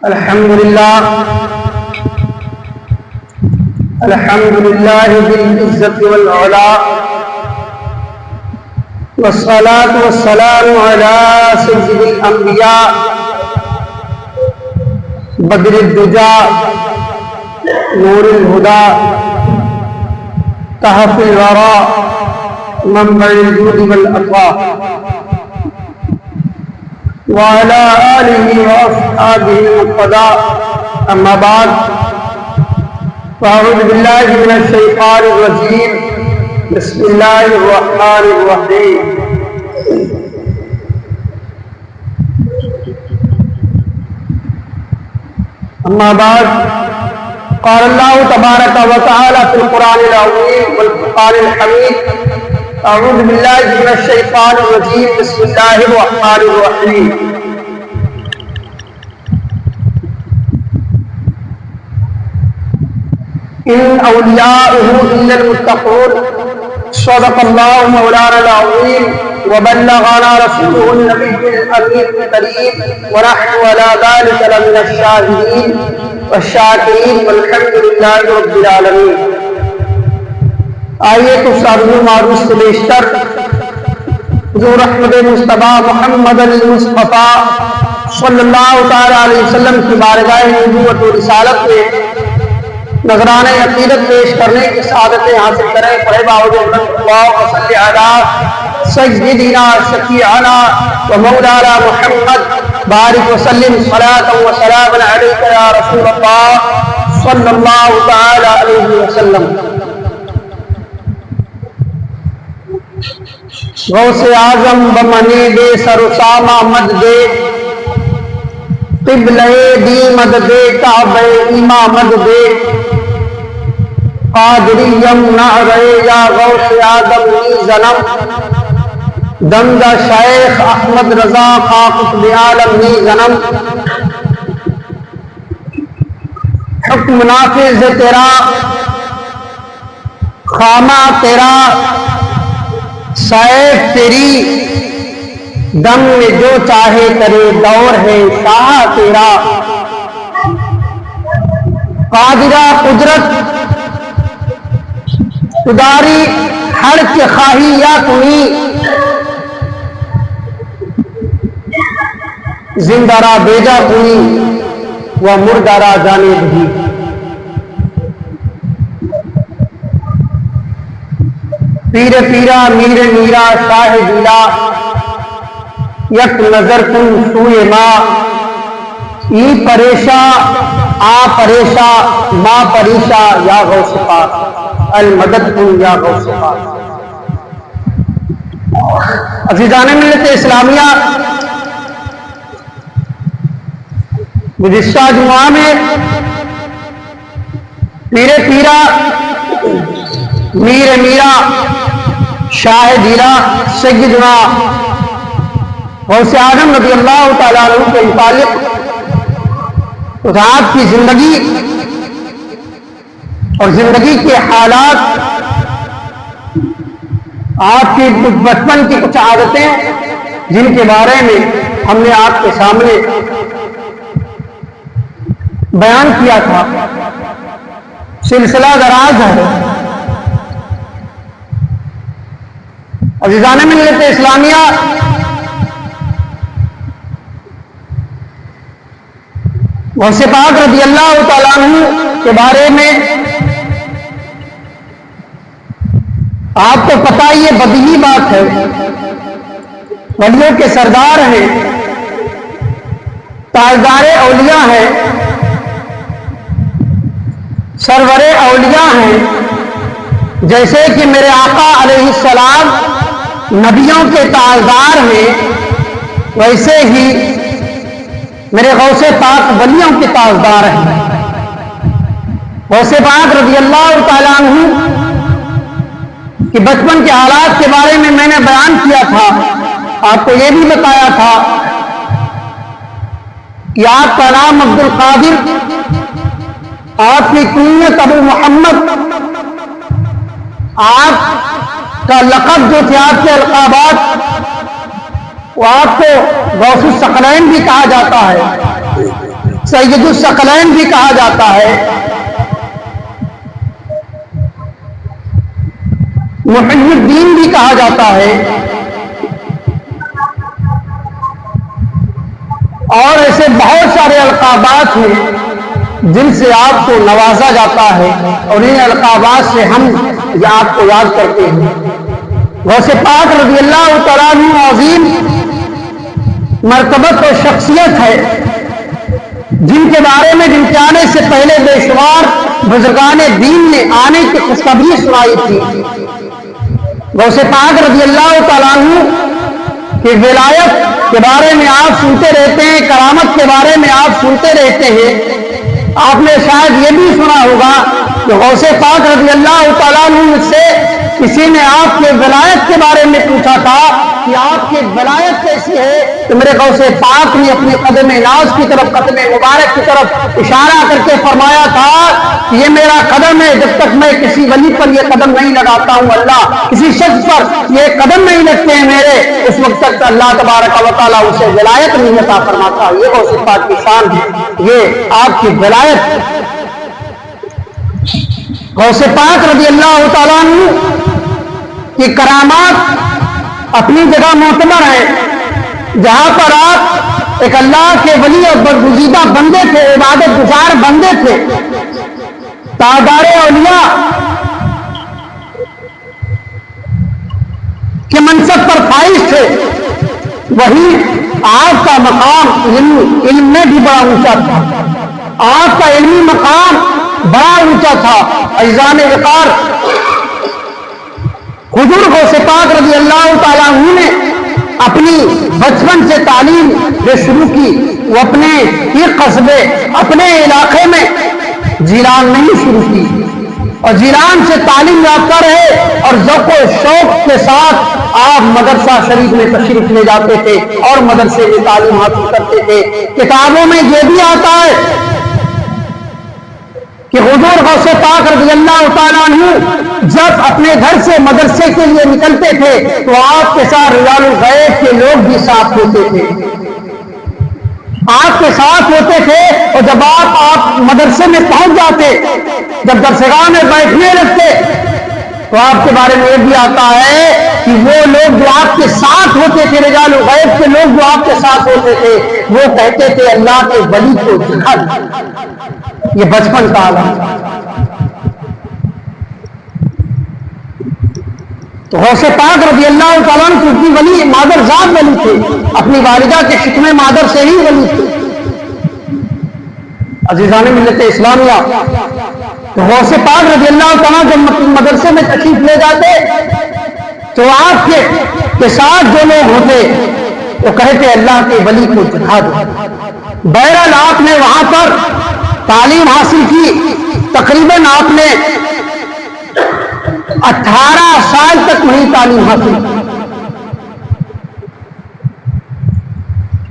الحمد لله بالعزة والعلا والصلاة والسلام على سيد الأنبياء بدر الدجى نور الهدى كهف الورى منبع الجود والعطاء وعلى آله وأصحابه المقتدى أما بعد فأعوذ بالله من الشيطان الرجيم بسم الله الرحمن الرحيم أما بعد قال الله تبارك وتعالى في القرآن العظيم والفرقان الحميد أعوذ بالله من الشيطان الرجيم بسم الله الرحمن الرحيم إن أولياؤه إلا المتقون صدق الله مولانا العظيم وبلغنا رسوله النبي الأمين الكريم ونحن على ذلك لمن الشاهدين والشاكرين والحمد لله رب العالمين. آئیے تو ساروں معروف سے بیشتر حضور احمد مصطفیٰ محمد المصطفیٰ صلی اللہ تعالی علیہ وسلم کی بارگاہ نبوت و رسالت میں نذرانہ عقیدت پیش کرنے کی سعادتیں حاصل کریں. پڑھے باوجود اللہ صلی علی سیدنا شفیعنا و مولانا محمد بارک وسلم صلاۃ و سلام علیک یا رسول اللہ صلی اللہ تعالی علیہ وسلم. غوث اعظم بمنی دے سرسامہ مد دے قبلہ دی مد دے کعبہ ایمہ مد دے قادریم نعرے یا غوث اعظم نی زنم دمدہ شیخ احمد رضا قطب عالم نی زنم حکم نافذ تیرا خامہ تیرا سیف تیری دم میں جو چاہے کرے دور ہے شاہ تیرا قادرہ قدرت اداری ہر کے خواہی یا تمہیں زندہ را بیجا تمہیں وہ مردہ را جانے بھی. پیر پیرا میر میرا شاہ جیلا یک نظر کن سوئے ماں ای پریشا آ پریشا ماں پریشا یا غوث پاک المدد کن یا غوث پاک. عزیزان ملت اسلامیہ، گزشتہ جمعہ میں پیر پیرا میر میرا شاہ جیلا سیدنا غوث اعظم رضی اللہ تعالیٰ عنہ کے متعلق آپ کی زندگی اور زندگی کے حالات، آپ کی بچپن کی کچھ عادتیں جن کے بارے میں ہم نے آپ کے سامنے بیان کیا تھا. سلسلہ دراز ہے. عزیزان ملت اسلامیہ، غوث پاک رضی اللہ تعالیٰ عنہ کے بارے میں آپ کو پتہ یہ بدیہی بات ہے، ولیوں کے سردار ہیں، تاجدار اولیاء ہیں، سرور اولیاء ہیں. جیسے کہ میرے آقا علیہ السلام نبیوں کے تاجدار ہیں، ویسے ہی میرے غوث پاک ولیوں کے تاجدار ہیں. غوث پاک رضی اللہ تعالیٰ عنہ کہ بچپن کے حالات کے بارے میں نے بیان کیا تھا. آپ کو یہ بھی بتایا تھا کہ آپ کا نام عبد القادر، آپ کی کنیت ابو محمد، آپ کا لقب جو تھے، آپ کے القابات، وہ آپ کو غوث الثقلین بھی کہا جاتا ہے. سید الثقلین بھی کہا جاتا ہے، محی الدین بھی کہا جاتا ہے، اور ایسے بہت سارے القابات ہیں جن سے آپ کو نوازا جاتا ہے، اور ان القابات سے ہم آپ کو یاد کرتے ہیں۔ غوث پاک رضی اللہ تعالیٰ عنہ عظیم مرتبت و شخصیت ہے، جن کے بارے میں جن کے آنے سے پہلے بے شمار بزرگان دین نے آنے کی خوشخبری سنائی تھی۔ غوث پاک رضی اللہ تعالیٰ عنہ کی ولایت کے بارے میں آپ سنتے رہتے ہیں، کرامت کے بارے میں آپ سنتے رہتے ہیں۔ آپ نے شاید یہ بھی سنا ہوگا کہ غوث پاک رضی اللہ تعالیٰ عنہ سے کسی نے آپ کے ولایت کے بارے میں پوچھا تھا کہ آپ کی ولایت کیسی ہے، تو میرے غوث پاک نے اپنے قدم ناز کی طرف، قدم مبارک کی طرف اشارہ کر کے فرمایا تھا کہ یہ میرا قدم ہے، جب تک میں کسی ولی پر یہ قدم نہیں لگاتا ہوں، اللہ کسی شخص پر یہ قدم نہیں لگتے ہیں میرے، اس وقت تک اللہ تبارک و تعالیٰ اسے ولایت نہیں عطا فرماتا۔ یہ غوث پاک کی شان ہے، یہ آپ کی ولایت۔ غوث پاک رضی اللہ تعالیٰ عنہ کی کرامات اپنی جگہ معتبر ہے، جہاں پر آپ ایک اللہ کے ولی اور برگزیدہ بندے تھے، عبادت گزار بندے تھے، تاجدار اولیاء کے منصب پر فائز تھے، وہی آپ کا مقام علم میں بھی بڑا اونچا تھا، آپ کا علمی مقام بڑا اونچا تھا۔ عزیزان وقار، حضور غوث پاک رضی اللہ تعالیٰ عنہ نے اپنی بچپن سے تعلیم جو شروع کی وہ اپنے ہی قصبے، اپنے علاقے میں جیلان نہیں شروع کی، اور جیلان سے تعلیم یافتہ رہے، اور ذوق و شوق کے ساتھ آپ مدرسہ شریف میں تشریف لے جاتے تھے اور مدرسے میں تعلیم حاصل کرتے تھے۔ کتابوں میں یہ بھی آتا ہے کہ حضور غوث پاک رضی اللہ تعالیٰ عنہ جب اپنے گھر سے مدرسے کے لیے نکلتے تھے تو آپ کے ساتھ رجال الغیب کے لوگ بھی ساتھ ہوتے تھے، آپ کے ساتھ ہوتے تھے، اور جب آپ مدرسے میں پہنچ جاتے، جب درسگاہ میں بیٹھنے لگتے تو آپ کے بارے میں یہ بھی آتا ہے کہ وہ لوگ جو آپ کے ساتھ ہوتے تھے، رجال الغیب کے لوگ جو آپ کے ساتھ ہوتے تھے، وہ کہتے تھے اللہ کے ولی کو دکھا دو۔ یہ بچپن کا عالم۔ تو غوث پاک رضی اللہ تعالیٰ عنہ کی ولی مادر ذات ولی تھے، اپنی والدہ کے شکم مادر سے ہی ولی تھے۔ عزیزان ملت اسلامیہ، تو غوث پاک رضی اللہ تعالیٰ جب مدرسے میں تشریف لے جاتے تو آپ کے ساتھ جو لوگ ہوتے وہ کہتے اللہ کے ولی کو دکھا دو۔ بہرحال آپ نے وہاں پر تعلیم حاصل کی، تقریباً آپ نے 18 سال تک وہی تعلیم حاصل کی،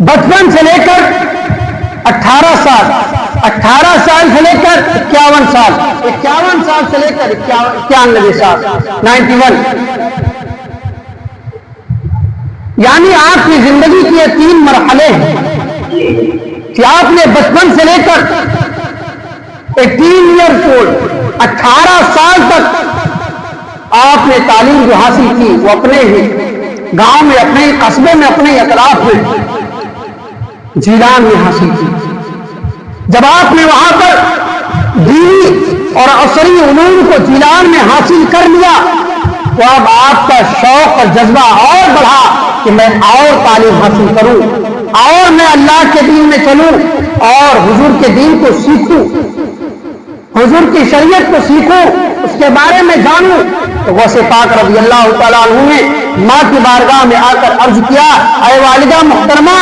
بچپن سے لے کر 18 سال، 18 سال سے لے کر 51 سال، 51 سال سے لے کر 91 سال، 91، یعنی آپ کی زندگی کے یہ 3 مرحلے ہیں کہ آپ نے بچپن سے لے کر 18 ایئرز اولڈ، 18 سال تک آپ نے تعلیم جو حاصل کی وہ اپنے ہی گاؤں میں، اپنے ہی قصبے میں، اپنے اطراف میں جیلان میں حاصل کی۔ جب آپ نے وہاں پر دینی اور عصری علوم کو جیلان میں حاصل کر لیا تو اب آپ کا شوق اور جذبہ اور بڑھا کہ میں اور تعلیم حاصل کروں، اور میں اللہ کے دین میں چلوں اور حضور کے دین کو سیکھوں، حضور کی شریعت کو سیکھوں، اس کے بارے میں جانوں۔ تو غوث پاک رضی اللہ تعالیٰ عنہ نے ماں کی بارگاہ میں آ کر عرض کیا، اے والدہ محترمہ،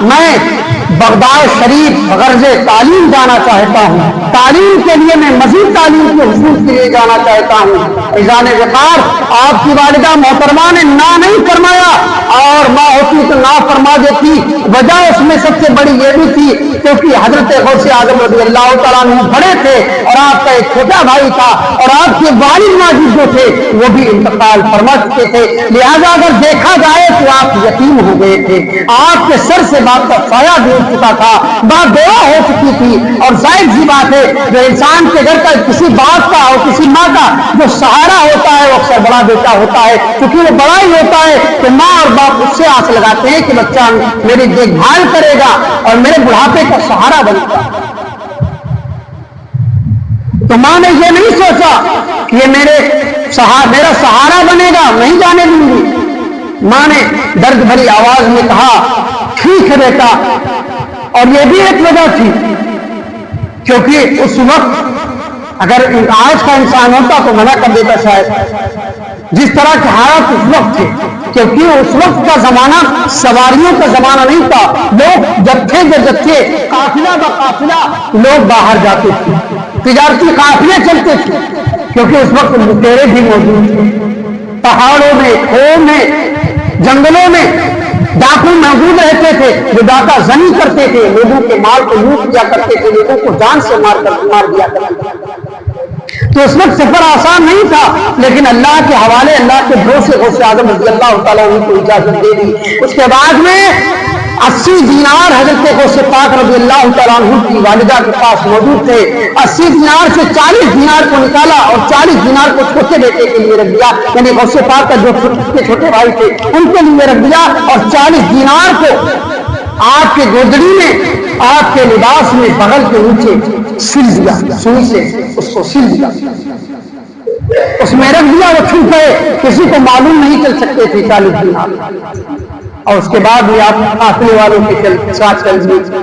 میں بغداد شریف غرض تعلیم جانا چاہتا ہوں، تعلیم کے لیے میں مزید تعلیم کے حصول کے لیے جانا چاہتا ہوں۔ عزیزان وقار، آپ کی والدہ محترمہ نے نہ نہیں فرمایا، اور ماں ہوتی تو نہ فرما دیتی۔ وجہ اس میں سب سے بڑی یہ بھی تھی کیونکہ حضرت غوث اعظم رضی اللہ تعالیٰ عنہ بڑے تھے اور آپ کا ایک چھوٹا بھائی تھا، اور آپ کے والد ماجد جو تھے وہ بھی انتقال فرما چکے تھے، لہذا اگر دیکھا جائے تو آپ یتیم ہو گئے تھے، آپ کے سر سے بات کا سایہ دور چکا تھا، بات بیوہ ہو چکی تھی، اور ظاہر سی بات ہے جو انسان کے گھر کا کسی باپ کا اور کسی ماں کا جو سہارا ہوتا ہے وہ اکثر بڑا بیٹا ہوتا ہے، کیونکہ وہ بڑا ہی ہوتا ہے کہ ماں اور باپ اس سے آس لگاتے ہیں کہ بچہ میری دیکھ بھال کرے گا اور میرے بڑھاپے کا سہارا بنے گا۔ تو ماں نے یہ نہیں سوچا کہ یہ میرا سہارا بنے گا، نہیں جانے دوں گی۔ ماں نے درد بھری آواز میں کہا ٹھیک ہے بیٹا، اور یہ بھی ایک وجہ تھی کیونکہ اس وقت اگر آج کا انسان ہوتا تو منع کر دیتا شاید، جس طرح کے حالات اس وقت تھے، کیونکہ اس وقت کا زمانہ سواریوں کا زمانہ نہیں تھا، لوگ جتھے جتھے قافلہ با قافلہ لوگ باہر جاتے تھے، تجارتی قافلے چلتے تھے، کیونکہ اس وقت لٹیرے بھی موجود تھے، پہاڑوں میں، کھوؤں میں، جنگلوں میں ڈاکو موجود رہتے تھے جو ڈاکہ زنی کرتے تھے، لوگوں کے مال کو لوٹ دیا کرتے تھے، لوگوں کو جان سے مار دیا کرتے تھے۔ تو اس وقت سفر آسان نہیں تھا، لیکن اللہ کے حوالے، اللہ کے بھروسے غوث اعظم رضی اللہ تعالیٰ عنہ کو اجازت دے دی۔ اس کے بعد میں 80 دینار حضرت غوث پاک رضی اللہ تعالیٰ عنہ کی والدہ کے پاس موجود تھے، 80 دینار سے 40 دینار کو نکالا اور 40 دینار کو چھوٹے بیٹے کے لیے رکھ دیا، یعنی غوث پاک کا جو چھوٹے بھائی تھے ان کے لیے رکھ دیا، اور 40 دینار کو آپ کے گودڑی میں، آپ کے لباس میں بغل کے نیچے سل دیا، سوئی سے اس کو سل دیا، اس میں رکھ دیا، وہ چھپ گئے، کسی کو معلوم نہیں چل سکتے تھے 40 دینار۔ اور اس کے بعد بھی آپ قافلے والوں کے ساتھ چل دیے۔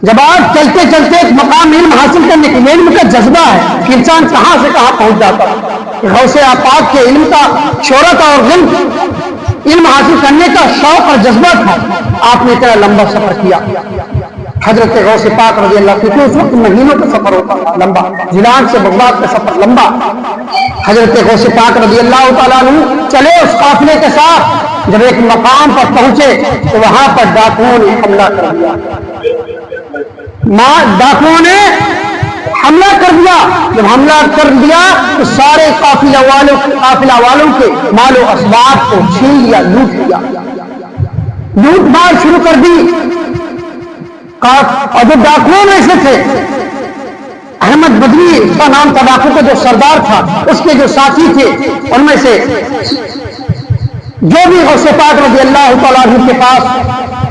جب آپ چلتے چلتے ایک مقام علم حاصل کرنے کے علم کا جذبہ ہے کہ انسان کہاں سے کہاں پہنچ جاتا ہے، غوث پاک کے علم کا شہرت اور علم حاصل کرنے کا شوق اور جذبہ تھا، آپ نے اتنا لمبا سفر کیا۔ حضرت غوث پاک رضی اللہ، کیونکہ اس وقت مہینوں کا سفر ہوتا تھا لمبا، جیلان سے بغداد کا سفر لمبا۔ حضرت غوث پاک رضی اللہ تعالیٰ عنہ چلے اس قافلے کے ساتھ، جب ایک مقام پر پہنچے تو وہاں پر ڈاکوؤں نے حملہ کر دیا، ڈاکوؤں نے حملہ کر دیا۔ جب حملہ کر دیا تو سارے قافلہ والوں کے مال و اسباب کو چھین لیا، لوٹ لیا، لوٹ مار شروع کر دی۔ اور جو ڈاکوؤں میں سے تھے احمد بدوی، اس کا نام تھا، ڈاکو کا جو سردار تھا، اس کے جو ساتھی تھے، ان میں سے جو بھی غوث پاک رضی اللہ تعالیٰ عنہ کے پاس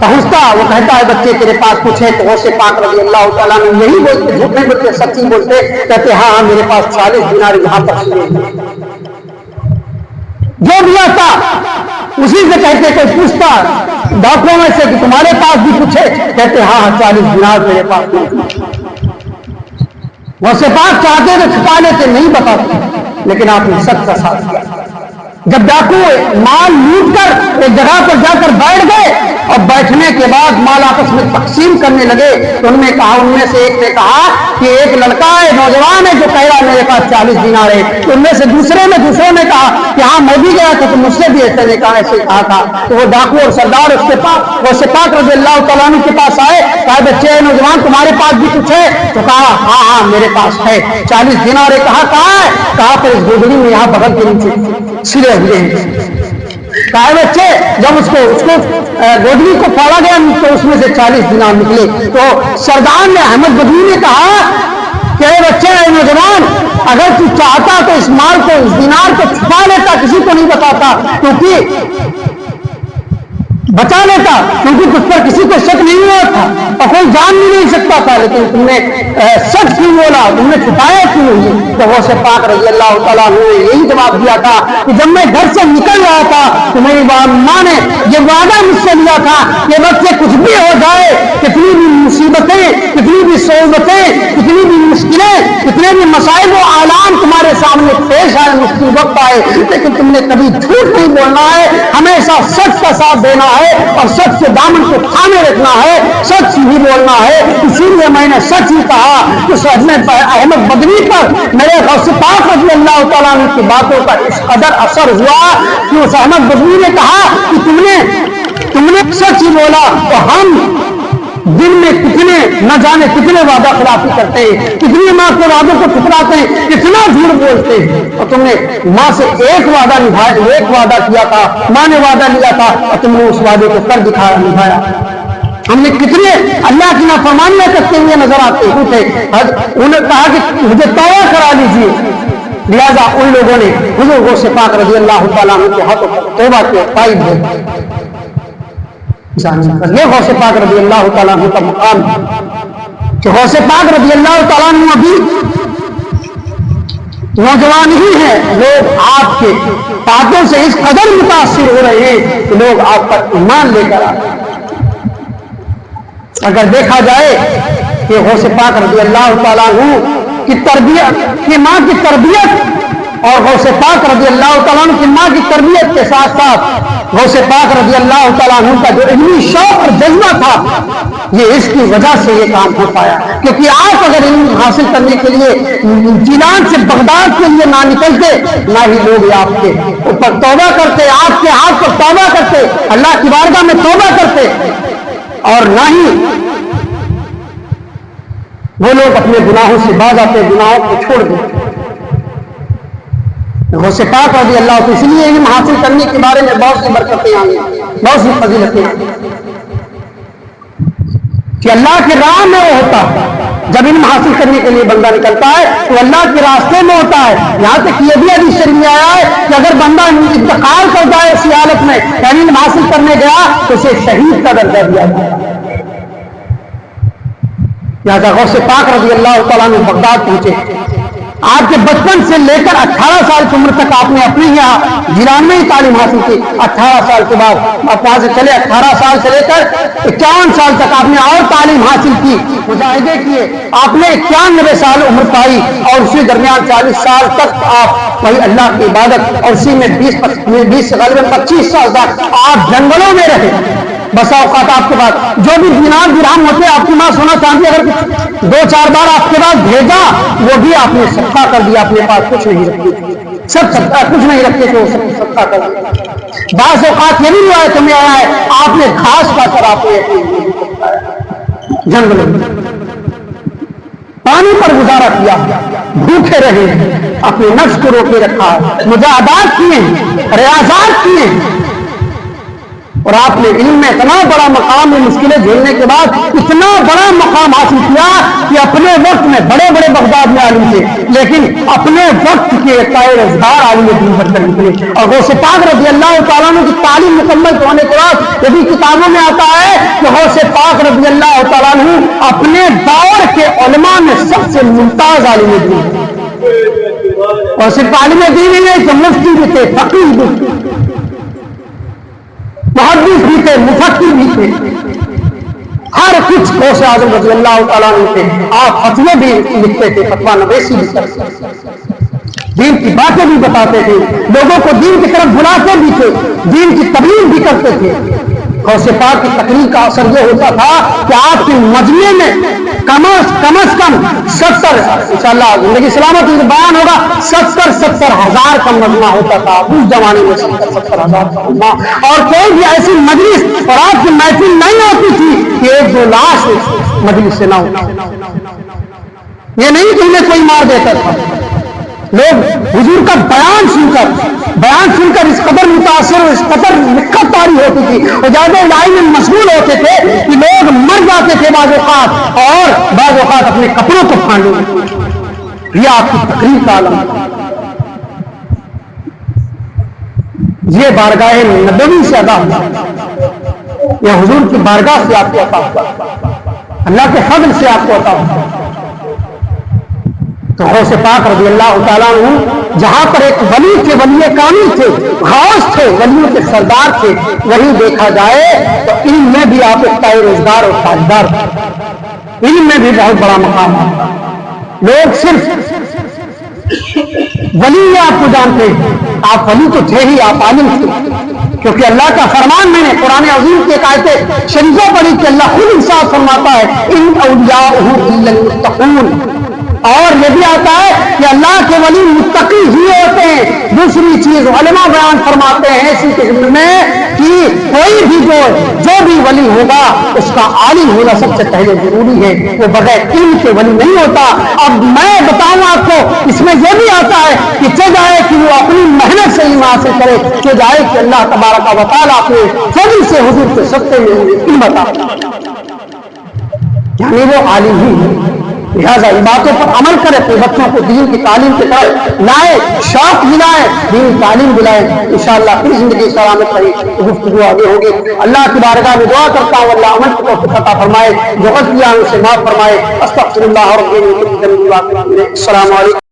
پہنچتا وہ کہتا ہے بچے تیرے پاس کچھ ہے، تو غوث پاک رضی اللہ تعالیٰ عنہ یہی بولتے، جھوٹ نہیں بولتے، سچی بولتے، کہتے ہاں میرے پاس 40 دینار یہاں پر ہیں۔ جو بھی آتا اسی سے کہتے، کوئی پوچھتا ڈاکوؤں میں سے کہ تمہارے پاس بھی کچھ ہے، کہتے ہاں 40 دینار میرے پاس ہے۔ غوث پاک چاہتے تو چھپا لیتے، نہیں بتاتے، لیکن آپ نے سچ کا ساتھ دیا۔ جب ڈاکو مال لوٹ کر ایک جگہ پر جا کر بیٹھ گئے اور بیٹھنے کے بعد مال آپس میں تقسیم کرنے لگے تو ان میں سے ایک نے کہا کہ ایک لڑکا ہے، نوجوان ہے، جو کہہ رہا میرے پاس 40 دینار ہے۔ تو ان میں سے دوسروں نے کہا کہ ہاں میں بھی گیا تھا تو مجھ سے بھی ایسے کہا تھا۔ تو وہ ڈاکو اور سردار اس کے پاس غوث پاک رضی اللہ تعالیٰ عنہ کے پاس آئے، کہا بچے نوجوان تمہارے پاس بھی کچھ ہے؟ تو کہا ہاں میرے پاس ہے 40 دینار ہے۔ کہا کہاں ہے؟ کہا پر اس گودڑی میں یہاں بغل کے نیچے سلے ہوئے ہیں۔ کہا بچے جب اس کو گودڑی کو پھاڑا گیا تو اس میں سے 40 دینار نکلے۔ تو سردار نے احمد بدوی نے کہا کہ اے بچے اے نوجوان، اگر تو چاہتا تو اس مال کو، اس دینار کو چھپا لیتا، کسی کو نہیں بتاتا، کیونکہ بچا لیتا، کیونکہ تجھ پر کسی کو شک نہیں ہوا تھا اور کوئی جان بھی نہیں سکتا تھا، لیکن تم نے سچ کیوں بولا، تم نے چھپایا کیوں نہیں؟ تو غوث پاک رضی اللہ تعالیٰ عنہ نے یہی جواب دیا تھا کہ جب میں گھر سے نکل رہا تھا تو میری ماں نے یہ وعدہ مجھ سے لیا تھا کہ بچے کچھ بھی ہو جائے، کتنی بھی مصیبتیں، کتنی بھی صعوبتیں، کتنی بھی مشکلیں، کتنے بھی مسائل و آلام تمہارے سامنے پیش آئے، مشکل وقت آئے، لیکن تم نے کبھی جھوٹ نہیں بولنا ہے، ہمیشہ سچ کا ساتھ دینا ہے اور سچ سے دامن کو تھامے رکھنا ہے، سچ ہی بولنا ہے۔ اسی لیے میں نے سچ ہی کہا کہ احمد بدوی پر میرے غوث پاک رضی اللہ تعالیٰ عنہ کی باتوں کا اس قدر اثر ہوا کہ اس احمد بدوی نے کہا کہ تم نے سچ ہی بولا، تو ہم دن میں کتنے نہ جانے کتنے وعدہ خلافی کرتے ہیں، کتنی ماں کے وعدوں کو ٹھکراتے ہیں، کتنا جھوٹ بولتے ہیں، اور تم نے ماں سے ایک وعدہ نبھایا، ایک وعدہ کیا تھا، ماں نے وعدہ لیا تھا اور تم نے اس وعدے کو کر دکھایا، نبھایا۔ ہم نے کتنے اللہ کی نافرمانیاں کرتے ہوئے نظر آتے تھے. انہوں نے کہا کہ مجھے توبہ کرا لیجیے. لہذا ان لوگوں نے حضور غوث پاک رضی اللہ تعالیٰ عنہ کے ہاتھوں پر توبہ کے قائم ہے. یہ غوث پاک رضی اللہ تعالیٰ عنہ کا مقام ہے کہ غوث پاک رضی اللہ تعالیٰ عنہ ابھی نوجوان ہی ہیں. لوگ آپ کے باتوں سے اس قدر متاثر ہو رہے ہیں کہ لوگ آپ پر ایمان لے کر آتے ہیں. اگر دیکھا جائے کہ غوث پاک رضی اللہ تعالیٰ عنہ کی تربیت کی ماں کی تربیت اور غوث پاک رضی اللہ تعالیٰ عنہ کی ماں کی تربیت کے ساتھ ساتھ غوث پاک رضی اللہ تعالیٰ عنہ کا جو علمی شوق اور جذبہ تھا یہ اس کی وجہ سے یہ کام ہو پایا. کیونکہ آپ اگر علم حاصل کرنے کے لیے جیلان سے بغداد کے لیے نہ نکلتے نہ ہی لوگ آپ کے اوپر توبہ کرتے, آپ کے ہاتھ پر توبہ کرتے, اللہ کی بارگاہ میں توبہ کرتے, اور نہ ہی وہ لوگ اپنے گناہوں سے باز آتے, گناہوں کو چھوڑ دیتے. غوث پاک رضی اللہ عنہ اس لیے علم حاصل کرنے کے بارے میں بہت سی برکتیں آئی, بہت سی فضیلتیں آئی کہ اللہ کی راہ میں وہ ہوتا ہے. جب علم حاصل کرنے کے لیے بندہ نکلتا ہے تو اللہ کے راستے میں ہوتا ہے. یہاں تک یہ بھی حدیث شریف میں آیا ہے کہ اگر بندہ انتقال کر جائے اسی حالت میں یعنی علم حاصل کرنے گیا تو اسے شہید کا درجہ دیا جائے. لہٰذا غوث پاک رضی اللہ تعالیٰ عنہ بغداد پہنچے. آپ کے بچپن سے لے کر 18 سال کی عمر تک آپ نے اپنی یہاں جیلان میں ہی تعلیم حاصل کی. 18 سال کے بعد آپ وہاں سے چلے, 18 سال سے لے کر 51 سال تک آپ نے اور تعلیم حاصل کی, مجاہدے کیے. آپ نے 91 سال عمر پائی اور اسی درمیان 40 سال تک آپ وہی اللہ کی عبادت اور اسی میں 20 سے غالباً 25 سال تک آپ جنگلوں میں رہے. بسا اوقات آپ کے پاس جو بھی دینار درہم ہوتے آپ کی ماں سونا چاندی اگر 2-4 بار آپ کے پاس بھیجا وہ بھی آپ نے صدقہ کر دیا. اپنے پاس کچھ نہیں رکھتے, سب صدقہ کچھ نہیں رکھتے تو صدقہ کر دیا. بعض اوقات یہ بھی روایت میں آیا ہے آپ نے گھاس کا کر آپ نے جنگل میں پانی پر گزارا کیا, بھوکے رہے, اپنے نفس کو روکے رکھا, مجاہدات کیے, ریاضات کیے. اور آپ نے علم میں اتنا بڑا مقام میں مشکلیں جھیلنے کے بعد اتنا بڑا مقام حاصل کیا کہ اپنے وقت میں بڑے بڑے بغداد میں عالم تھے لیکن اپنے وقت کے روزگار عالم دین بن کر نکلے. اور غوث پاک رضی اللہ تعالیٰ عنہ کی تعلیم مکمل ہونے کے بعد یہ بھی کتابوں میں آتا ہے کہ غوث پاک رضی اللہ تعالیٰ عنہ اپنے دور کے علماء میں سب سے ممتاز عالم دین تھے. اور صرف عالم دین ہی نہیں کہ مفتی بھی تھے, فقیہ بھی تھے, محدث بھی تھے, مفکر بھی تھے, ہر کچھ غوث اعظم رضی اللہ تعالیٰ عنہ تھے. آپ فتوے بھی لکھتے تھے, فتویٰ نویسی بھی کرتے تھے, دین کی باتیں بھی بتاتے تھے, لوگوں کو دین کی طرف بلاتے بھی تھے, دین کی تبلیغ بھی کرتے تھے. غوث پاک کی تقریر کا اثر یہ ہوتا تھا کہ آپ کے مجمع میں کم از کم 70 انشاءاللہ زندگی سلامت بیان ہوگا 70 ہزار کا مجمع ہوتا تھا اس زمانے میں. 70 ہزار کا مجمع, اور کوئی بھی ایسی مجلس اور آپ کی محفل نہیں ہوتی تھی کہ 1-2 لاش مجلس سے نہ ہوتی. یہ نہیں کہ انہیں کوئی مار دیتا تھا. لوگ حضور کا بیان سن کر اس قدر متاثر اور اس قدر نکت طاری ہوتی تھی اور زیادہ الہی میں مشغول ہوتے تھے کہ لوگ مر جاتے تھے بعض اوقات, اور بعض اوقات اپنے کپڑوں کو پھاڑ لیتے. یہ آپ کی تقریر کا عالم ہے. یہ بارگاہ نبوی سے ادا ہوا, یہ حضور کی بارگاہ سے آپ کو عطا ہوا, اللہ کے فضل سے آپ کو عطا ہوا. تو غوث پاک رضی اللہ تعالیٰ عنہ جہاں پر ایک ولی کے ولی کامل تھے, غوث تھے, ولیوں کے سردار تھے, وہی دیکھا جائے تو علم میں بھی آپ ایک تائے روزگار اور تاجدار تھے. علم میں بھی بہت بڑا مقام ہے. لوگ صرف ولی آپ کو جانتے ہیں, آپ ولی تو تھے ہی, آپ عالم تھے. کیونکہ اللہ کا فرمان میں نے قرآن عظیم کی ایک آیت شریفہ پڑھی کہ اللہ خود انصاف فرماتا ہے ان اولیاءہ الا المتقون. اور یہ بھی آتا ہے کہ اللہ کے ولی متقی ہی ہوتے ہیں. دوسری چیز علماء بیان فرماتے ہیں اسی قسم میں کہ کوئی بھی جو بھی ولی ہوگا اس کا عالم ہونا سب سے پہلے ضروری ہے, وہ بغیر علم کے ولی نہیں ہوتا. اب میں بتاؤں آپ کو اس میں یہ بھی آتا ہے کہ چاہے کہ وہ اپنی محنت سے علم حاصل کرے, چاہے کہ اللہ تبارک و تعالیٰ اپنے فضل سے حضور کے سطح میں علم عطا. یعنی وہ عالم ہی ہے. لہٰذا ان باتوں پر عمل کرے، اپنے بچوں کو دین کی تعلیم کی طرف لائے، شوق دلائے، دین تعلیم دلائے، انشاءاللہ پھر زندگی سلامت رہی. گفتگو آگے ہوگی. اللہ کی بارگاہ میں دعا کرتا ہوں اللہ عمل کو توفیق عطا فرمائے، جو غلطیاں ان سے معاف فرمائے. استغفر اللہ رب العالمین. السلام علیکم.